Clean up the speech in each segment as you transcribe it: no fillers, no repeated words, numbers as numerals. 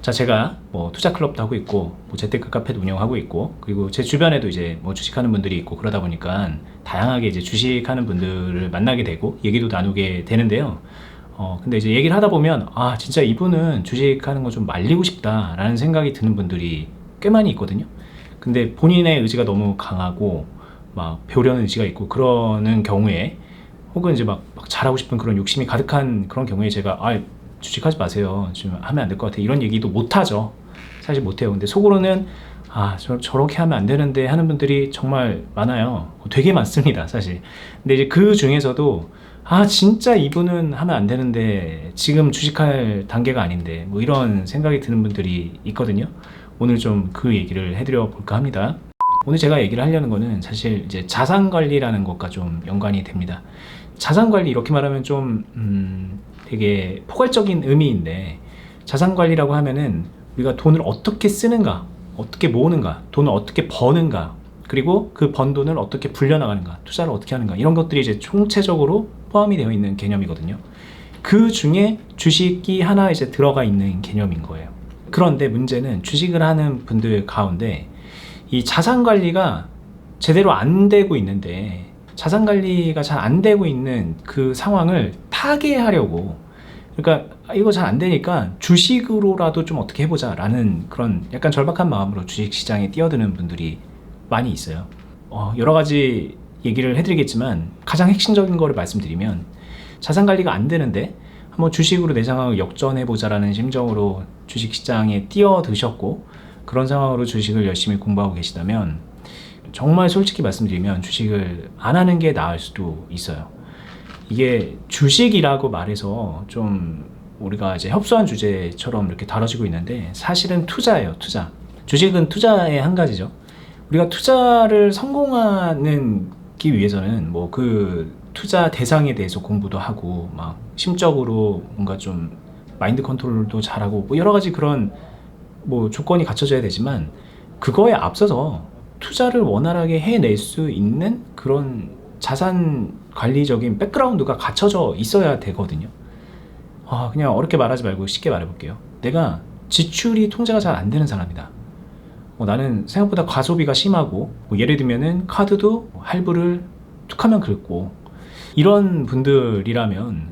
자, 제가 뭐 투자 클럽도 하고 있고, 뭐 재테크 카페도 운영하고 있고, 그리고 제 주변에도 이제 뭐 주식하는 분들이 있고, 그러다 보니까 다양하게 이제 주식하는 분들을 만나게 되고, 얘기도 나누게 되는데요. 근데 이제 얘기를 하다 보면, 아, 진짜 이분은 주식하는 거 좀 말리고 싶다라는 생각이 드는 분들이 꽤 많이 있거든요. 근데 본인의 의지가 너무 강하고, 막 배우려는 의지가 있고, 그러는 경우에, 혹은 이제 막 잘하고 싶은 그런 욕심이 가득한 그런 경우에 제가, 주식하지 마세요. 지금 하면 안 될 것 같아. 이런 얘기도 못 하죠. 사실 못 해요. 근데 속으로는 저렇게 하면 안 되는데 하는 분들이 정말 많아요. 되게 많습니다, 사실. 근데 이제 그 중에서도 진짜 이분은 하면 안 되는데 지금 주식할 단계가 아닌데 뭐 이런 생각이 드는 분들이 있거든요. 오늘 좀 그 얘기를 해드려 볼까 합니다. 오늘 제가 얘기를 하려는 거는 사실 이제 자산 관리라는 것과 좀 연관이 됩니다. 자산 관리 이렇게 말하면 좀 되게 포괄적인 의미인데, 자산 관리라고 하면은 우리가 돈을 어떻게 쓰는가, 어떻게 모으는가, 돈을 어떻게 버는가, 그리고 그 번 돈을 어떻게 불려나가는가, 투자를 어떻게 하는가, 이런 것들이 이제 총체적으로 포함이 되어 있는 개념이거든요. 그 중에 주식이 하나 이제 들어가 있는 개념인 거예요. 그런데 문제는 주식을 하는 분들 가운데 이 자산 관리가 제대로 안 되고 있는데, 자산 관리가 잘 안 되고 있는 그 상황을 타개하려고, 그러니까 이거 잘 안 되니까 주식으로라도 좀 어떻게 해보자 라는 그런 약간 절박한 마음으로 주식 시장에 뛰어드는 분들이 많이 있어요. 여러 가지 얘기를 해드리겠지만 가장 핵심적인 거를 말씀드리면, 자산 관리가 안 되는데 한번 주식으로 내 상황을 역전해보자 라는 심정으로 주식 시장에 뛰어드셨고, 그런 상황으로 주식을 열심히 공부하고 계시다면, 정말 솔직히 말씀드리면 주식을 안 하는 게 나을 수도 있어요. 이게 주식이라고 말해서 좀 우리가 이제 협소한 주제처럼 이렇게 다뤄지고 있는데, 사실은 투자예요, 투자. 주식은 투자의 한 가지죠. 우리가 투자를 성공하는 기 위해서는 뭐 그 투자 대상에 대해서 공부도 하고, 막 심적으로 뭔가 좀 마인드 컨트롤도 잘하고, 뭐 여러 가지 그런 뭐 조건이 갖춰져야 되지만, 그거에 앞서서 투자를 원활하게 해낼 수 있는 그런 자산 관리적인 백그라운드가 갖춰져 있어야 되거든요. 그냥 어렵게 말하지 말고 쉽게 말해볼게요. 내가 지출이 통제가 잘 안 되는 사람이다. 나는 생각보다 과소비가 심하고, 뭐 예를 들면은 카드도 할부를 툭하면 긁고, 이런 분들이라면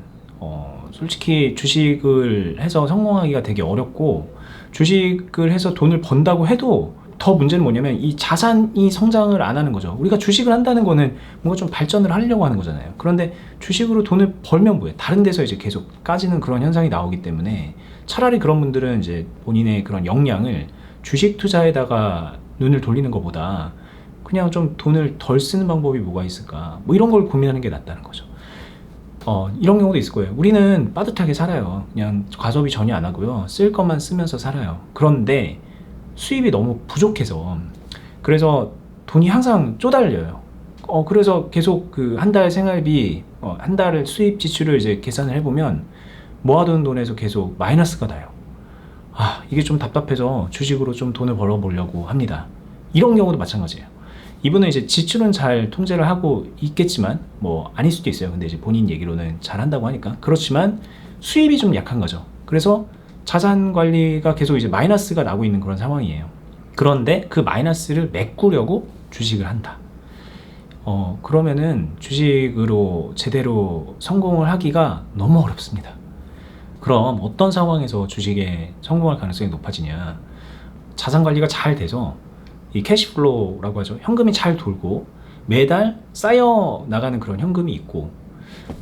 솔직히 주식을 해서 성공하기가 되게 어렵고, 주식을 해서 돈을 번다고 해도 더 문제는 뭐냐면 이 자산이 성장을 안 하는 거죠. 우리가 주식을 한다는 거는 뭔가 좀 발전을 하려고 하는 거잖아요. 그런데 주식으로 돈을 벌면 뭐예요? 다른 데서 이제 계속 까지는 그런 현상이 나오기 때문에, 차라리 그런 분들은 이제 본인의 그런 역량을 주식 투자에다가 눈을 돌리는 것보다 그냥 좀 돈을 덜 쓰는 방법이 뭐가 있을까, 뭐 이런 걸 고민하는 게 낫다는 거죠. 이런 경우도 있을 거예요. 우리는 빠듯하게 살아요. 그냥 과소비 전혀 안 하고요, 쓸 것만 쓰면서 살아요. 그런데 수입이 너무 부족해서, 그래서 돈이 항상 쪼달려요. 그래서 계속 그 한 달 생활비, 한 달 수입 지출을 이제 계산을 해보면 모아둔 돈에서 계속 마이너스가 나요. 이게 좀 답답해서 주식으로 좀 돈을 벌어보려고 합니다. 이런 경우도 마찬가지예요. 이분은 이제 지출은 잘 통제를 하고 있겠지만, 뭐 아닐 수도 있어요. 근데 이제 본인 얘기로는 잘 한다고 하니까. 그렇지만 수입이 좀 약한 거죠. 그래서 자산 관리가 계속 이제 마이너스가 나고 있는 그런 상황이에요. 그런데 그 마이너스를 메꾸려고 주식을 한다. 그러면은 주식으로 제대로 성공을 하기가 너무 어렵습니다. 그럼 어떤 상황에서 주식에 성공할 가능성이 높아지냐? 자산 관리가 잘 돼서 이 캐시플로우라고 하죠. 현금이 잘 돌고 매달 쌓여 나가는 그런 현금이 있고,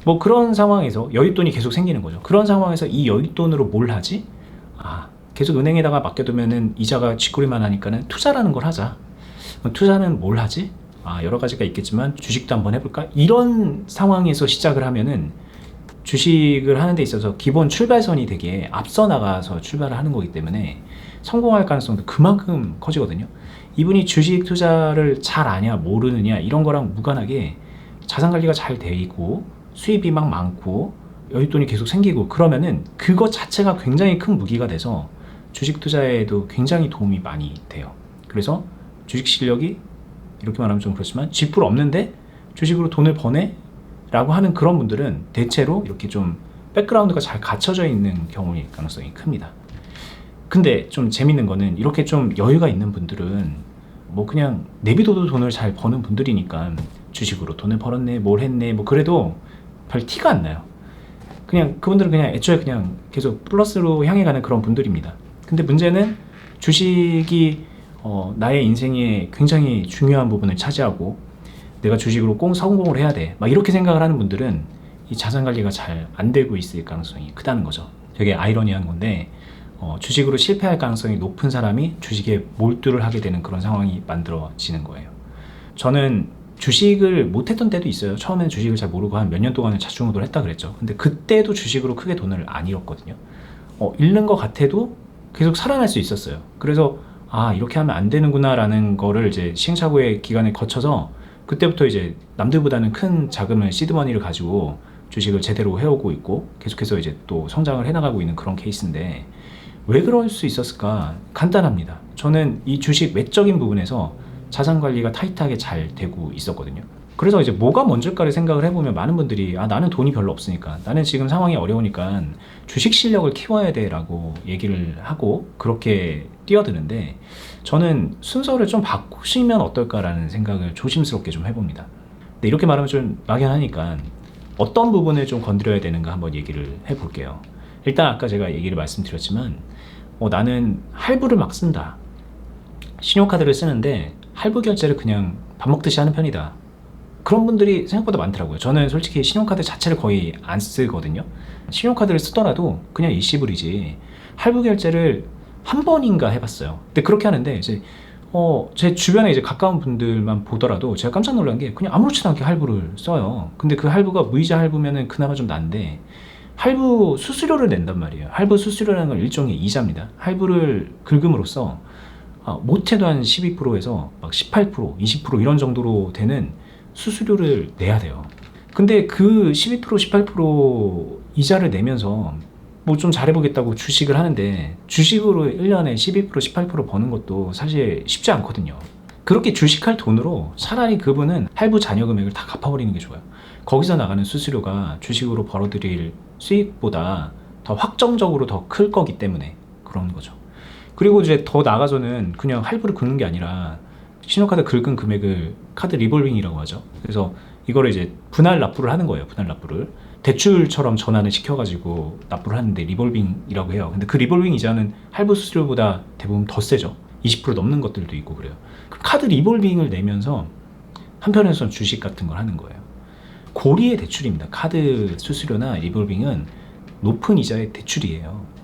뭐 그런 상황에서 여윳돈이 계속 생기는 거죠. 그런 상황에서 이 여윳돈으로 뭘 하지? 계속 은행에다가 맡겨두면은 이자가 쥐꼬리만 하니까는 투자라는 걸 하자. 투자는 뭘 하지? 여러 가지가 있겠지만 주식도 한번 해볼까? 이런 상황에서 시작을 하면은 주식을 하는 데 있어서 기본 출발선이 되게 앞서 나가서 출발을 하는 거기 때문에 성공할 가능성도 그만큼 커지거든요. 이분이 주식 투자를 잘 아냐 모르느냐 이런 거랑 무관하게 자산 관리가 잘 돼 있고 수입이 막 많고 여윳돈이 계속 생기고, 그러면은 그것 자체가 굉장히 큰 무기가 돼서 주식 투자에도 굉장히 도움이 많이 돼요. 그래서 주식 실력이, 이렇게 말하면 좀 그렇지만 쥐뿔 없는데 주식으로 돈을 버네? 라고 하는 그런 분들은 대체로 이렇게 좀 백그라운드가 잘 갖춰져 있는 경우일 가능성이 큽니다. 근데 좀 재밌는 거는 이렇게 좀 여유가 있는 분들은 뭐 그냥 내비둬도 돈을 잘 버는 분들이니까 주식으로 돈을 벌었네, 뭘 했네, 뭐 그래도 별 티가 안 나요. 그냥 그분들은 그냥 애초에 그냥 계속 플러스로 향해 가는 그런 분들입니다. 근데 문제는 주식이 나의 인생에 굉장히 중요한 부분을 차지하고 내가 주식으로 꼭 성공을 해야 돼, 막 이렇게 생각을 하는 분들은 이 자산 관리가 잘 안 되고 있을 가능성이 크다는 거죠. 되게 아이러니한 건데 주식으로 실패할 가능성이 높은 사람이 주식에 몰두를 하게 되는 그런 상황이 만들어지는 거예요. 저는 주식을 못했던 때도 있어요. 처음에는 주식을 잘 모르고 한 몇 년 동안은 자충우돌 했다 그랬죠. 근데 그때도 주식으로 크게 돈을 안 잃었거든요. 잃는 것 같아도 계속 살아날 수 있었어요. 그래서 이렇게 하면 안 되는구나 라는 거를 이제 시행착오의 기간을 거쳐서 그때부터 이제 남들보다는 큰 자금을 시드머니를 가지고 주식을 제대로 해오고 있고 계속해서 이제 또 성장을 해나가고 있는 그런 케이스인데, 왜 그럴 수 있었을까? 간단합니다. 저는 이 주식 외적인 부분에서 자산 관리가 타이트하게 잘 되고 있었거든요. 그래서 이제 뭐가 먼저일까를 생각을 해보면 많은 분들이 나는 돈이 별로 없으니까, 나는 지금 상황이 어려우니까 주식 실력을 키워야 돼 라고 얘기를 하고 그렇게 뛰어드는데, 저는 순서를 좀 바꾸시면 어떨까라는 생각을 조심스럽게 좀 해봅니다. 근데 이렇게 말하면 좀 막연하니까 어떤 부분을 좀 건드려야 되는가 한번 얘기를 해볼게요. 일단 아까 제가 얘기를 말씀드렸지만 나는 할부를 막 쓴다, 신용카드를 쓰는데 할부 결제를 그냥 밥 먹듯이 하는 편이다, 그런 분들이 생각보다 많더라고요. 저는 솔직히 신용카드 자체를 거의 안 쓰거든요. 신용카드를 쓰더라도 그냥 일시불이지 할부 결제를 한 번인가 해봤어요. 근데 그렇게 하는데 이제 제 주변에 이제 가까운 분들만 보더라도 제가 깜짝 놀란 게 그냥 아무렇지도 않게 할부를 써요. 근데 그 할부가 무이자 할부면은 그나마 좀 난데 할부 수수료를 낸단 말이에요. 할부 수수료라는 건 일종의 이자입니다. 할부를 긁음으로써 못해도 한 12%에서 막 18%, 20% 이런 정도로 되는 수수료를 내야 돼요. 근데 그 12%, 18% 이자를 내면서 뭐 좀 잘해보겠다고 주식을 하는데, 주식으로 1년에 12%, 18% 버는 것도 사실 쉽지 않거든요. 그렇게 주식할 돈으로 차라리 그분은 할부 잔여 금액을 다 갚아버리는 게 좋아요. 거기서 나가는 수수료가 주식으로 벌어들일 수익보다 더 확정적으로 더 클 거기 때문에 그런 거죠. 그리고 이제 더 나아가서는 그냥 할부를 긁는 게 아니라 신용카드 긁은 금액을 카드 리볼빙이라고 하죠. 그래서 이거를 이제 분할 납부를 하는 거예요. 분할 납부를 대출처럼 전환을 시켜가지고 납부를 하는데 리볼빙이라고 해요. 근데 그 리볼빙 이자는 할부 수수료보다 대부분 더 세죠. 20% 넘는 것들도 있고 그래요. 그 카드 리볼빙을 내면서 한편에서는 주식 같은 걸 하는 거예요. 고리의 대출입니다. 카드 수수료나 리볼빙은 높은 이자의 대출이에요.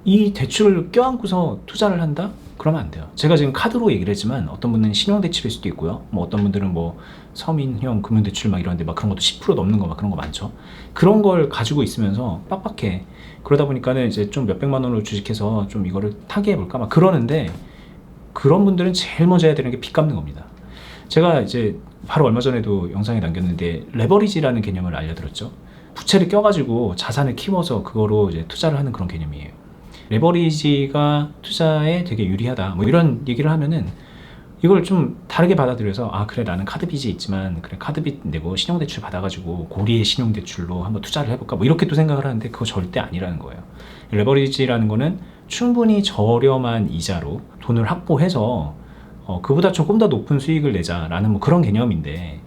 이 대출을 껴안고서 투자를 한다? 그러면 안 돼요. 제가 지금 카드로 얘기를 했지만 어떤 분은 신용대출일 수도 있고요. 뭐 어떤 분들은 뭐 서민형 금융대출 막 이런데 막 그런 것도 10% 넘는 거 막 그런 거 많죠. 그런 걸 가지고 있으면서 빡빡해. 그러다 보니까는 이제 좀 몇백만 원으로 주식해서 좀 이거를 타게 해볼까 막 그러는데, 그런 분들은 제일 먼저 해야 되는 게 빚 갚는 겁니다. 제가 이제 바로 얼마 전에도 영상에 남겼는데 레버리지라는 개념을 알려드렸죠. 부채를 껴가지고 자산을 키워서 그거로 이제 투자를 하는 그런 개념이에요. 레버리지가 투자에 되게 유리하다 뭐 이런 얘기를 하면은 이걸 좀 다르게 받아들여서 그래 나는 카드빚이 있지만 그래 카드빚 내고 신용대출 받아가지고 고리의 신용대출로 한번 투자를 해볼까 뭐 이렇게 또 생각을 하는데 그거 절대 아니라는 거예요. 레버리지라는 거는 충분히 저렴한 이자로 돈을 확보해서 그보다 조금 더 높은 수익을 내자라는 뭐 그런 개념인데,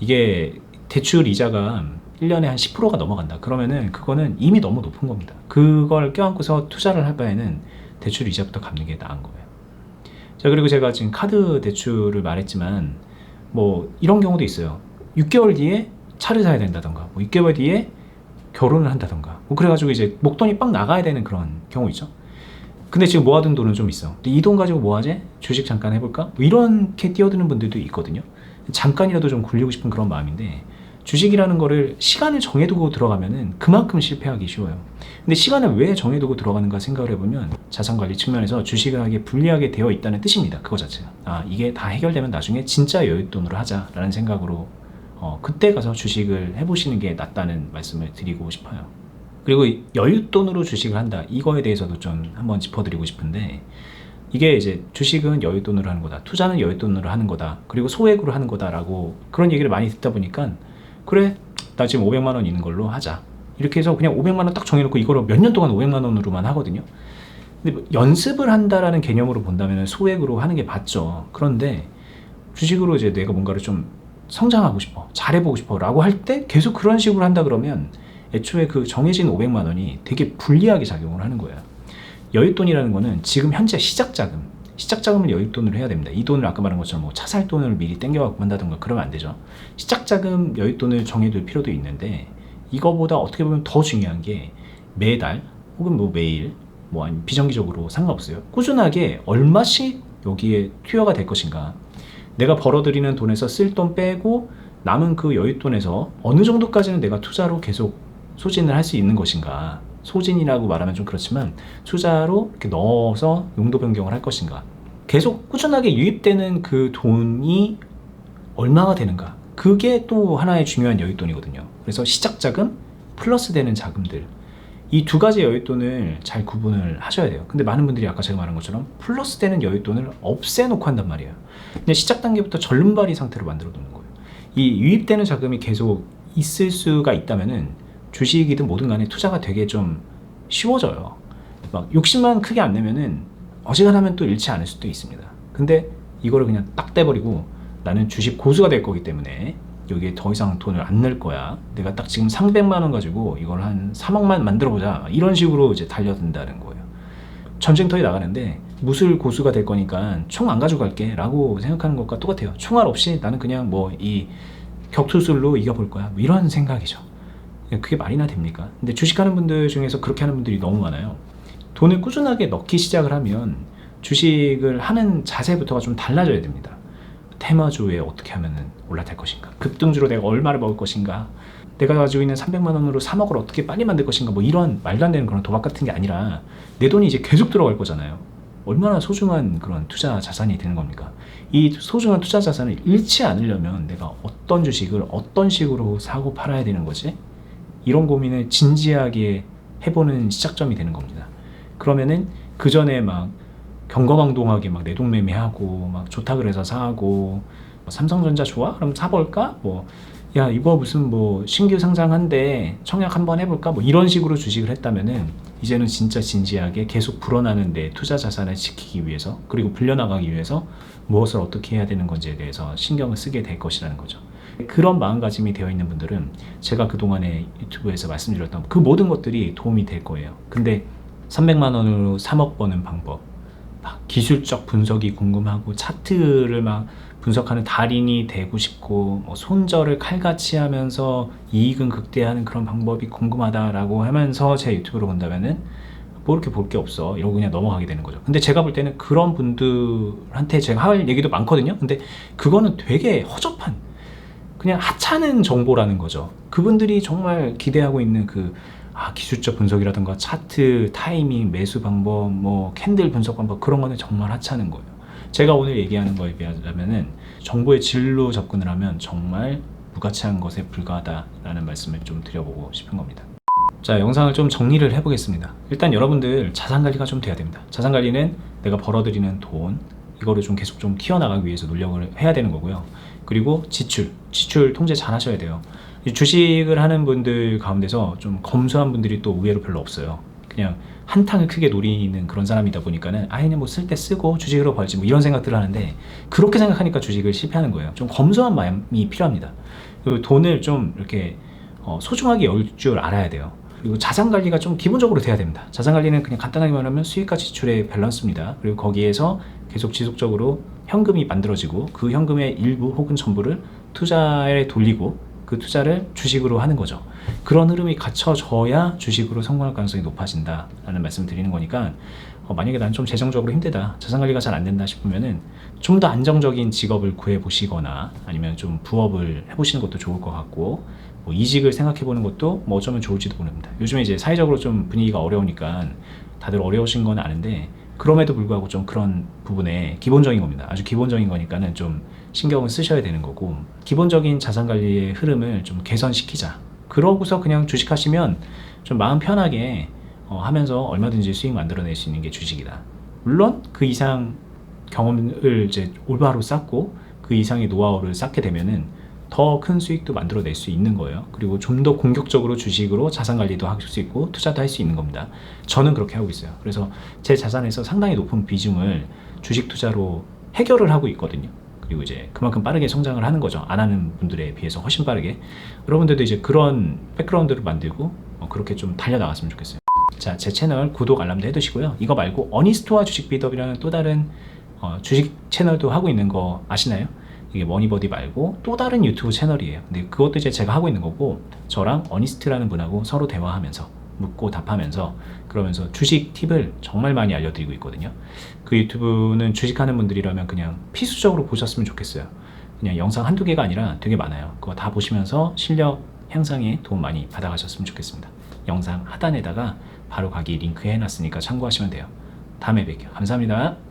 이게 대출 이자가 1년에 한 10%가 넘어간다 그러면은 그거는 이미 너무 높은 겁니다. 그걸 껴안고서 투자를 할 바에는 대출 이자부터 갚는 게 나은 거예요. 자, 그리고 제가 지금 카드 대출을 말했지만 뭐 이런 경우도 있어요. 6개월 뒤에 차를 사야 된다던가 뭐 6개월 뒤에 결혼을 한다던가 뭐 그래가지고 이제 목돈이 빵 나가야 되는 그런 경우 있죠. 근데 지금 모아둔 돈은 좀 있어. 근데 이 돈 가지고 뭐 하지? 주식 잠깐 해볼까? 뭐 이렇게 뛰어드는 분들도 있거든요. 잠깐이라도 좀 굴리고 싶은 그런 마음인데, 주식이라는 거를 시간을 정해두고 들어가면은 그만큼 실패하기 쉬워요. 근데 시간을 왜 정해두고 들어가는가 생각을 해보면 자산관리 측면에서 주식을 하기에 불리하게 되어 있다는 뜻입니다. 그거 자체가. 이게 다 해결되면 나중에 진짜 여윳돈으로 하자라는 생각으로 그때 가서 주식을 해보시는 게 낫다는 말씀을 드리고 싶어요. 그리고 여윳돈으로 주식을 한다, 이거에 대해서도 좀 한번 짚어드리고 싶은데, 이게 이제 주식은 여윳돈으로 하는 거다, 투자는 여윳돈으로 하는 거다, 그리고 소액으로 하는 거다라고 그런 얘기를 많이 듣다 보니까 그래 나 지금 500만 원 있는 걸로 하자 이렇게 해서 그냥 500만 원 딱 정해놓고 이거를 몇 년 동안 500만 원으로만 하거든요. 근데 뭐 연습을 한다라는 개념으로 본다면 소액으로 하는 게 맞죠. 그런데 주식으로 이제 내가 뭔가를 좀 성장하고 싶어, 잘해보고 싶어 라고 할 때 계속 그런 식으로 한다 그러면 애초에 그 정해진 500만 원이 되게 불리하게 작용을 하는 거예요. 여윳돈이라는 거는 지금 현재 시작자금을 여윳돈으로 해야 됩니다. 이 돈을 아까 말한 것처럼 뭐 차 살 돈을 미리 땡겨갖고 한다든가 그러면 안 되죠. 시작자금 여윳돈을 정해둘 필요도 있는데, 이거보다 어떻게 보면 더 중요한 게 매달 혹은 뭐 매일 뭐 아니면 비정기적으로 상관없어요. 꾸준하게 얼마씩 여기에 투여가 될 것인가. 내가 벌어들이는 돈에서 쓸 돈 빼고 남은 그 여윳돈에서 어느 정도까지는 내가 투자로 계속 소진을 할 수 있는 것인가. 소진이라고 말하면 좀 그렇지만 투자로 이렇게 넣어서 용도 변경을 할 것인가. 계속 꾸준하게 유입되는 그 돈이 얼마가 되는가. 그게 또 하나의 중요한 여윳돈이거든요. 그래서 시작자금 플러스 되는 자금들, 이 두 가지 여윳돈을 잘 구분을 하셔야 돼요. 근데 많은 분들이 아까 제가 말한 것처럼 플러스 되는 여윳돈을 없애놓고 한단 말이에요. 근데 시작 단계부터 절름발이 상태로 만들어 두는 거예요. 이 유입되는 자금이 계속 있을 수가 있다면은 주식이든 뭐든 간에 투자가 되게 좀 쉬워져요. 막 욕심만 크게 안 내면은 어지간하면 또 잃지 않을 수도 있습니다. 근데 이거를 그냥 딱 떼버리고 나는 주식 고수가 될 거기 때문에 여기에 더 이상 돈을 안 넣을 거야. 내가 딱 지금 300만 원 가지고 이걸 한 3억만 만들어 보자. 이런 식으로 이제 달려든다는 거예요. 전쟁터에 나가는데 무술 고수가 될 거니까 총 안 가져갈게 라고 생각하는 것과 똑같아요. 총알 없이 나는 그냥 뭐 이 격투술로 이겨볼 거야. 뭐 이런 생각이죠. 그게 말이나 됩니까? 근데 주식하는 분들 중에서 그렇게 하는 분들이 너무 많아요. 돈을 꾸준하게 넣기 시작을 하면 주식을 하는 자세부터가 좀 달라져야 됩니다. 테마주에 어떻게 하면 올라탈 것인가, 급등주로 내가 얼마를 먹을 것인가, 내가 가지고 있는 300만 원으로 3억을 어떻게 빨리 만들 것인가, 뭐 이런 말도 안 되는 그런 도박 같은 게 아니라 내 돈이 이제 계속 들어갈 거잖아요. 얼마나 소중한 그런 투자 자산이 되는 겁니까? 이 소중한 투자 자산을 잃지 않으려면 내가 어떤 주식을 어떤 식으로 사고 팔아야 되는 거지? 이런 고민을 진지하게 해보는 시작점이 되는 겁니다. 그러면은 그 전에 막 경거망동하게 막 내동매매하고 막 좋다 그래서 사고, 뭐 삼성전자 좋아? 그럼 사볼까? 뭐 야 이거 무슨 뭐 신규 상장한데 청약 한번 해볼까? 뭐 이런 식으로 주식을 했다면은 이제는 진짜 진지하게 계속 불어나는 내 투자 자산을 지키기 위해서, 그리고 불려나가기 위해서 무엇을 어떻게 해야 되는 건지에 대해서 신경을 쓰게 될 것이라는 거죠. 그런 마음가짐이 되어 있는 분들은 제가 그동안에 유튜브에서 말씀드렸던 그 모든 것들이 도움이 될 거예요. 근데 300만 원으로 3억 버는 방법, 막 기술적 분석이 궁금하고 차트를 막 분석하는 달인이 되고 싶고, 뭐 손절을 칼같이 하면서 이익은 극대화하는 그런 방법이 궁금하다라고 하면서 제 유튜브를 본다면은 뭐 이렇게 볼 게 없어 이러고 그냥 넘어가게 되는 거죠. 근데 제가 볼 때는 그런 분들한테 제가 할 얘기도 많거든요. 근데 그거는 되게 허접한, 그냥 하찮은 정보라는 거죠. 그분들이 정말 기대하고 있는 그 기술적 분석이라든가 차트, 타이밍, 매수 방법, 뭐 캔들 분석 방법, 그런 거는 정말 하찮은 거예요. 제가 오늘 얘기하는 거에 비하자면은 정보의 질로 접근을 하면 정말 무가치한 것에 불과하다라는 말씀을 좀 드려보고 싶은 겁니다. 자, 영상을 좀 정리를 해보겠습니다. 일단 여러분들 자산 관리가 좀 돼야 됩니다. 자산 관리는 내가 벌어들이는 돈, 이거를 좀 계속 좀 키워나가기 위해서 노력을 해야 되는 거고요. 그리고 지출 통제 잘 하셔야 돼요. 주식을 하는 분들 가운데서 좀 검소한 분들이 또 의외로 별로 없어요. 그냥 한탕을 크게 노리는 그런 사람이다 보니까는 그냥 뭐 쓸 때 쓰고 주식으로 벌지 뭐 이런 생각들을 하는데, 그렇게 생각하니까 주식을 실패하는 거예요. 좀 검소한 마음이 필요합니다. 그리고 돈을 좀 이렇게 소중하게 열 줄 알아야 돼요. 그리고 자산 관리가 좀 기본적으로 돼야 됩니다. 자산 관리는 그냥 간단하게 말하면 수익과 지출의 밸런스입니다. 그리고 거기에서 계속 지속적으로 현금이 만들어지고 그 현금의 일부 혹은 전부를 투자에 돌리고 그 투자를 주식으로 하는 거죠. 그런 흐름이 갖춰져야 주식으로 성공할 가능성이 높아진다라는 말씀을 드리는 거니까, 만약에 난 좀 재정적으로 힘들다, 자산 관리가 잘 안 된다 싶으면은 좀 더 안정적인 직업을 구해 보시거나 아니면 좀 부업을 해보시는 것도 좋을 것 같고, 뭐 이직을 생각해 보는 것도 뭐 어쩌면 좋을지도 모릅니다. 요즘에 이제 사회적으로 좀 분위기가 어려우니까 다들 어려우신 건 아는데, 그럼에도 불구하고 좀 그런 부분에 기본적인 겁니다. 아주 기본적인 거니까는 좀 신경을 쓰셔야 되는 거고, 기본적인 자산 관리의 흐름을 좀 개선시키자. 그러고서 그냥 주식하시면 좀 마음 편하게 하면서 얼마든지 수익 만들어낼 수 있는 게 주식이다. 물론 그 이상 경험을 이제 올바로 쌓고 그 이상의 노하우를 쌓게 되면은 더 큰 수익도 만들어낼 수 있는 거예요. 그리고 좀 더 공격적으로 주식으로 자산 관리도 할 수 있고 투자도 할 수 있는 겁니다. 저는 그렇게 하고 있어요. 그래서 제 자산에서 상당히 높은 비중을 주식 투자로 해결을 하고 있거든요. 그리고 이제 그만큼 빠르게 성장을 하는 거죠. 안 하는 분들에 비해서 훨씬 빠르게. 여러분들도 이제 그런 백그라운드를 만들고 그렇게 좀 달려나갔으면 좋겠어요. 자, 제 채널 구독 알람도 해두시고요. 이거 말고 어니스트와 주식 비더비라는 또 다른 주식 채널도 하고 있는 거 아시나요? 이게 머니버디 말고 또 다른 유튜브 채널이에요. 근데 그것도 이제 제가 하고 있는 거고, 저랑 어니스트라는 분하고 서로 대화하면서 묻고 답하면서 그러면서 주식 팁을 정말 많이 알려드리고 있거든요. 그 유튜브는 주식하는 분들이라면 그냥 필수적으로 보셨으면 좋겠어요. 그냥 영상 한두 개가 아니라 되게 많아요. 그거 다 보시면서 실력 향상에 도움 많이 받아가셨으면 좋겠습니다. 영상 하단에다가 바로 가기 링크 해놨으니까 참고하시면 돼요. 다음에 뵐게요. 감사합니다.